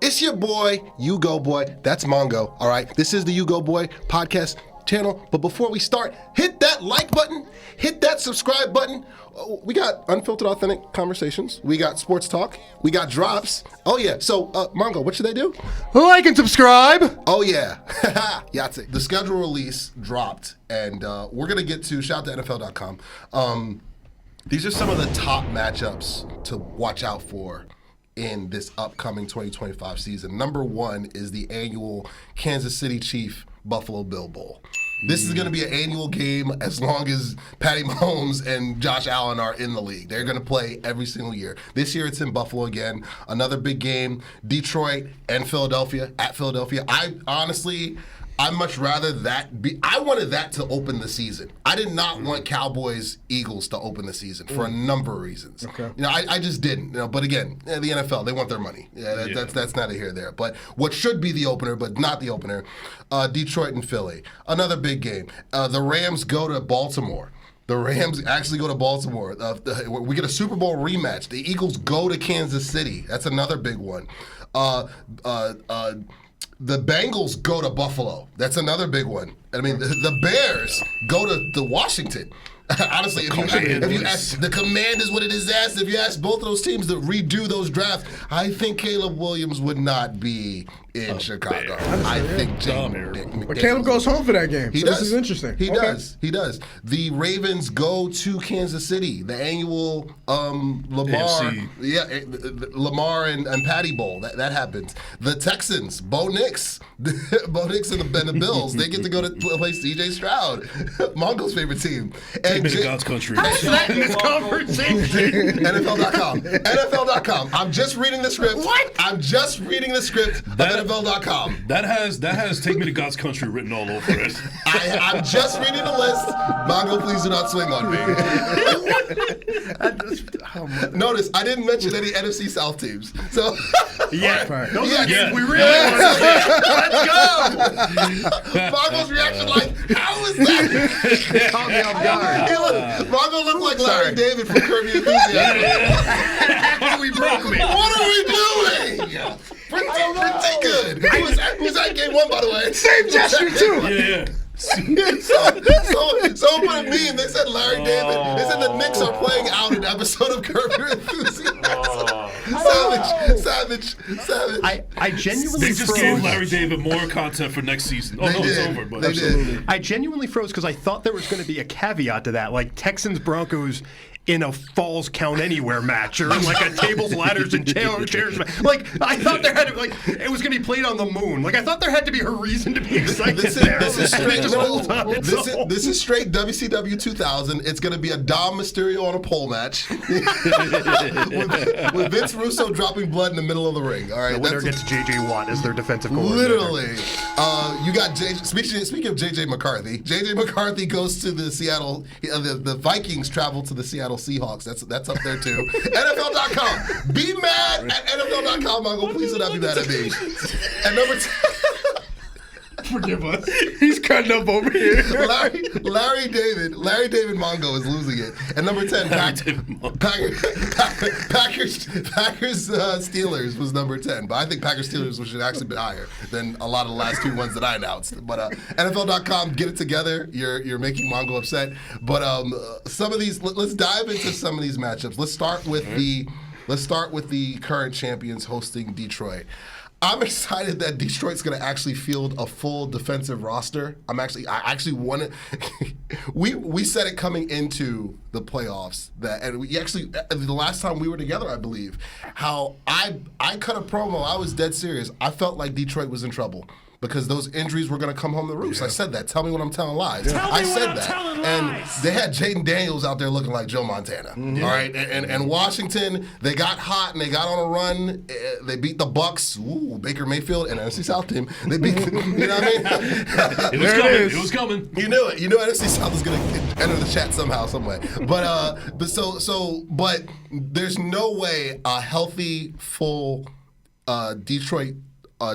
It's your boy, U-Goboy. That's Mongo, all right? This is the U-Goboy podcast channel. But before we start, hit that like button. Hit that subscribe button. We got unfiltered, authentic conversations. We got sports talk. We got drops. Oh, yeah. So, Mongo, what should they do? Like and subscribe. Oh, yeah. Yahtzee. The schedule release dropped, and we're going to get to, shout out to NFL.com. These are some of the top matchups to watch out for in this upcoming 2025 season. Number one is the annual Kansas City Chief Buffalo Bill Bowl. This is going to be an annual game as long as Patty Mahomes and Josh Allen are in the league. They're going to play every single year. This year it's in Buffalo again. Another big game, Detroit and Philadelphia, at Philadelphia. I'd much rather that be. I wanted that to open the season. I did not want Cowboys Eagles to open the season for a number of reasons. Okay. I just didn't. But again, the NFL, they want their money. That's neither here nor there. But what should be the opener, but not the opener, Detroit and Philly. Another big game. The Rams go to Baltimore. The Rams actually go to Baltimore. We get a Super Bowl rematch. The Eagles go to Kansas City. That's another big one. The Bengals go to Buffalo. That's another big one. I mean, the Bears go to Washington. Honestly, if you ask, the command is what it is asked. If you ask both of those teams to redo those drafts, I think Caleb Williams would not be in Chicago. I think But Caleb goes home for that game. He does. This is interesting. He does. The Ravens go to Kansas City, the annual Lamar and Patty Bowl. That happens. The Texans, Bo Nix and the Bills, they get to go to play C.J. Stroud, Mongo's favorite team. Take me to God's country. How's that in this conversation? NFL.com. I'm just reading the script. What? I'm just reading the script of NFL.com. That has Take Me to God's Country written all over it. I'm just reading the list. Mongo, please do not swing on me. Notice, I didn't mention any NFC South teams. So yeah. Those are the games we really want to see. Let's go. Mongo's reaction like, how is that? Caught me off guard. Mongo looked like Larry David from Curb Your Enthusiasm. We broke me. What are we doing? Pretty good. Who was at game one, by the way? Same gesture too. Yeah. So put a meme. They said Larry David. They said the Knicks are playing out an episode of Curb Your Enthusiasm. Savage. I genuinely They just froze. gave Larry David more content for next season. Oh, it's over. But They did. I genuinely froze because I thought there was going to be a caveat to that, like Texans Broncos in a Falls Count Anywhere match, or like a tables, ladders, and chairs match. Like I thought there had to it was going to be played on the moon. Like I thought there had to be a reason to be excited. This is straight WCW 2000. It's going to be a Dom Mysterio on a pole match with Vince Russo dropping blood in the middle of the ring. All right, The winner gets J.J. Watt as their defensive coordinator. Literally. You got speaking of J.J. McCarthy. J.J. McCarthy goes to the Seattle. The Vikings travel to the Seattle Seahawks. That's up there too. NFL.com. Be mad at NFL.com, Mongo. Please do not be mad at me. And number 10. Forgive us. He's cutting up over here. Larry David Mongo is losing it. And number 10, Packers Steelers was number 10. But I think Packers Steelers should actually be higher than a lot of the last two ones that I announced. But NFL.com, get it together. You're making Mongo upset. But some of these, let's dive into some of these matchups. Let's start with the current champions hosting Detroit. I'm excited that Detroit's going to actually field a full defensive roster. I actually want it. We said it coming into the playoffs and we actually, the last time we were together, I believe, how I cut a promo. I was dead serious. I felt like Detroit was in trouble because those injuries were going to come home to roost. Yeah. I said that. Tell me when I'm telling lies. I said that. And they had Jaden Daniels out there looking like Joe Montana. Mm-hmm. All right. And Washington, they got hot and they got on a run. They beat the Bucks. Ooh, Baker Mayfield and NFC South team. They beat. You know what I mean? It was coming. You knew it. You knew NFC South was going to enter the chat somehow, some way. But there's no way a healthy, full Detroit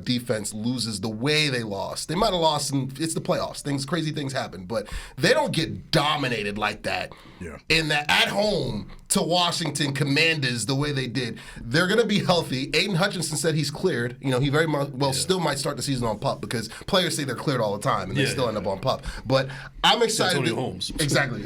defense loses the way they lost. They might have lost, and it's the playoffs. Crazy things happen, but they don't get dominated like that. Yeah. In that at home to Washington Commanders the way they did. They're going to be healthy. Aiden Hutchinson said he's cleared. He very much still might start the season on PUP because players say they're cleared all the time and they still end up on PUP. But I'm excited. Antonio Holmes. Exactly.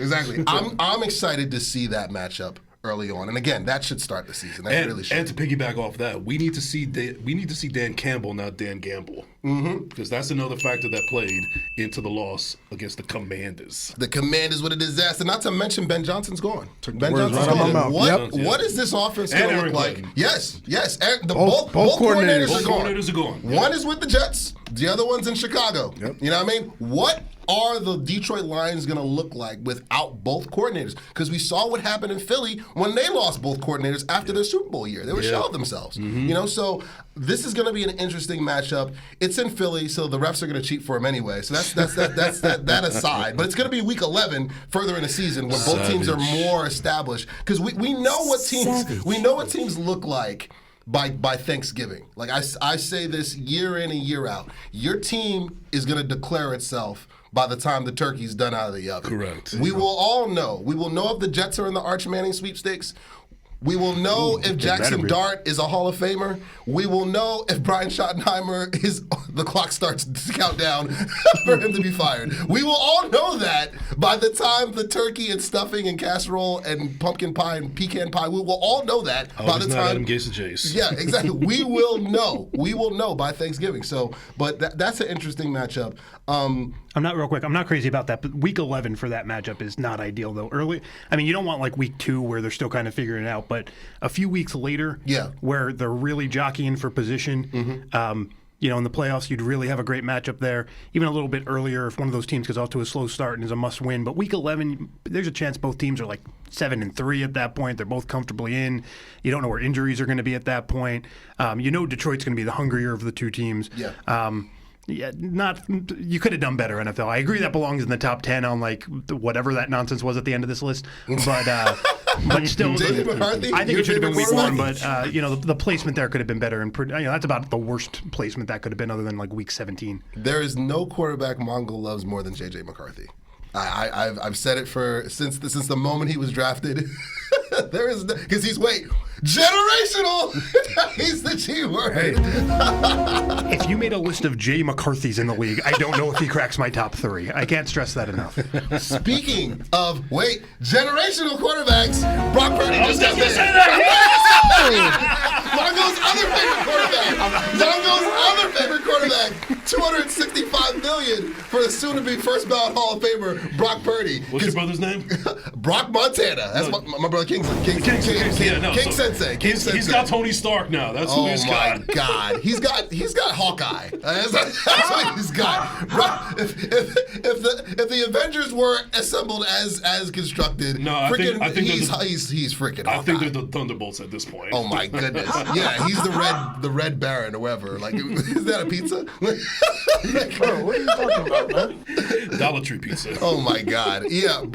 I'm excited to see that matchup early on, and again, that should start the season. That really should. And to piggyback off that, we need to see Dan Campbell, not Dan Gamble, because that's another factor that played into the loss against the Commanders. The Commanders with a disaster. Not to mention Ben Johnson's gone. Ben words Johnson's right out of my gone. mouth. What is this offense going to look like? Glenn. Yes. And Both coordinators Both are gone. coordinators are gone. One is with the Jets. The other one's in Chicago. Yep. You know what I mean? What are the Detroit Lions going to look like without both coordinators? Because we saw what happened in Philly when they lost both coordinators after their Super Bowl year. They were shelled themselves. So this is going to be an interesting matchup. It's in Philly, so the refs are going to cheat for them anyway. So that's that aside. But it's going to be Week 11 further in the season when both teams are more established. Because we know what teams look like by Thanksgiving. Like I say this year in and year out. Your team is going to declare itself by the time the turkey's done out of the oven. Correct. We will all know. We will know if the Jets are in the Arch Manning sweepstakes. We will know if Jackson Dart is a Hall of Famer. We will know if Brian Schottenheimer the clock starts to count down for him to be fired. We will all know that by the time the turkey and stuffing and casserole and pumpkin pie and pecan pie, we will all know that by the time. Adam Gase and Chase. Yeah, exactly. We will know. We will know by Thanksgiving. So, but that's an interesting matchup. I'm not crazy about that, but Week 11 for that matchup is not ideal though. You don't want like Week 2 where they're still kind of figuring it out, but a few weeks later, where they're really jockeying for position. In the playoffs, you'd really have a great matchup there. Even a little bit earlier, if one of those teams gets off to a slow start and is a must-win. But Week 11, there's a chance both teams are like 7-3 at that point. They're both comfortably in. You don't know where injuries are going to be at that point. Detroit's going to be the hungrier of the two teams. You could have done better, NFL. I agree that belongs in the top 10 on like whatever that nonsense was at the end of this list. But still, JJ McCarthy, I think it should have been Week 1. But quarterback? the placement there could have been better, and that's about the worst placement that could have been, other than like Week 17. There is no quarterback Mongo loves more than JJ McCarthy. I've said it since the moment he was drafted. There is because he's generational. He's the G word. Hey. If you made a list of Jay McCarthys in the league, I don't know if he cracks my top 3. I can't stress that enough. Speaking of generational quarterbacks, Brock Purdy just got there. Mongo's other favorite quarterback, $265 million for the soon-to-be first ballot Hall of Famer Brock Purdy. What's your brother's name? Brock Montana. That's my brother King Sensei. He's got Tony Stark now. That's who he's got. Oh my God, he's got Hawkeye. That's what he's got. If the Avengers were assembled as constructed, I think he's freaking Hawkeye. I think they're the Thunderbolts at this point. Oh my goodness! Yeah, he's the Red Baron or whatever. Like, is that a pizza? Bro, what are you talking about, man? Dollar Tree pizza. Oh my God! Yeah.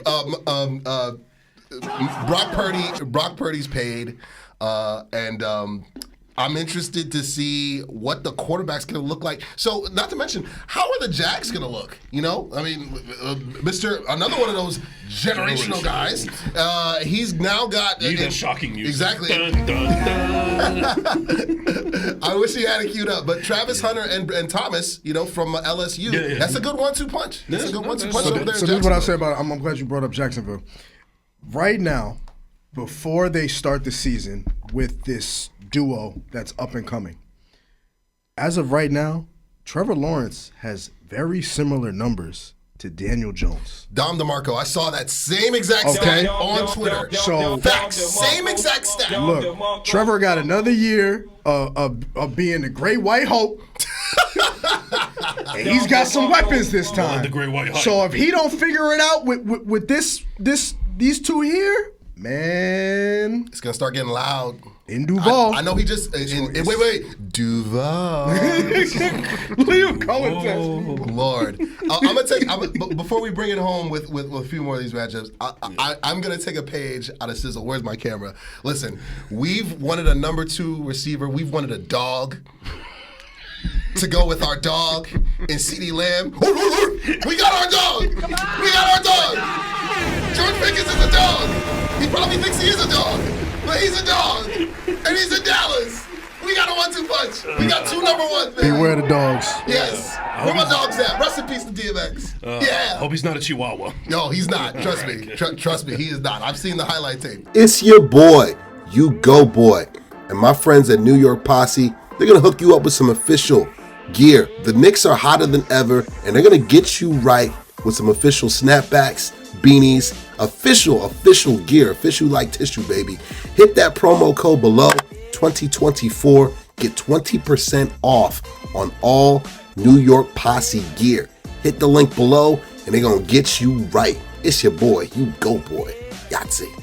Brock Purdy's paid, and I'm interested to see what the quarterback's going to look like. So, not to mention, how are the Jags going to look? Another one of those generational guys. He's now got. You need that shocking music. Exactly. Dun, dun, dun. I wish he had it queued up, but Travis Hunter and Thomas, from LSU, that's a good 1-2 punch. That's a good 1-2 punch over there. So this is what I say about it. I'm glad you brought up Jacksonville. Right now, before they start the season with this duo that's up and coming, as of right now, Trevor Lawrence has very similar numbers to Daniel Jones. Dom DeMarco, I saw that same exact stat on Twitter. So facts, same exact stat. Look, Trevor got another year of being the Great White Hope. And he's got some weapons this time. The Great White Hope. So if he don't figure it out with these two here, man, it's gonna start getting loud. In Duval. I know he just wait. Duval. What are you calling that? Lord. I'm gonna take before we bring it home with a few more of these matchups, I'm gonna take a page out of Sizzle. Where's my camera? Listen, we've wanted a number 2 receiver, we've wanted a dog. to go with our dog and CeeDee Lamb. We got our dog. We got our dog. George Pickens is a dog. He probably thinks he is a dog, but he's a dog, and he's in Dallas. We got a 1-2 punch. We got 2 number 1. Beware the dogs. Yes. Where my dogs at? Rest in peace to DMX. Yeah. Hope he's not a Chihuahua. No, he's not. Trust me. Trust me, he is not. I've seen the highlight tape. It's your boy, U-Goboy. And my friends at New York Posse, they're going to hook you up with some official gear. The Knicks are hotter than ever, and they're going to get you right with some official snapbacks, beanies, official gear, official like tissue, baby. Hit that promo code below, 2024. Get 20% off on all New York Posse gear. Hit the link below, and they're going to get you right. It's your boy, U-Goboy. Yahtzee.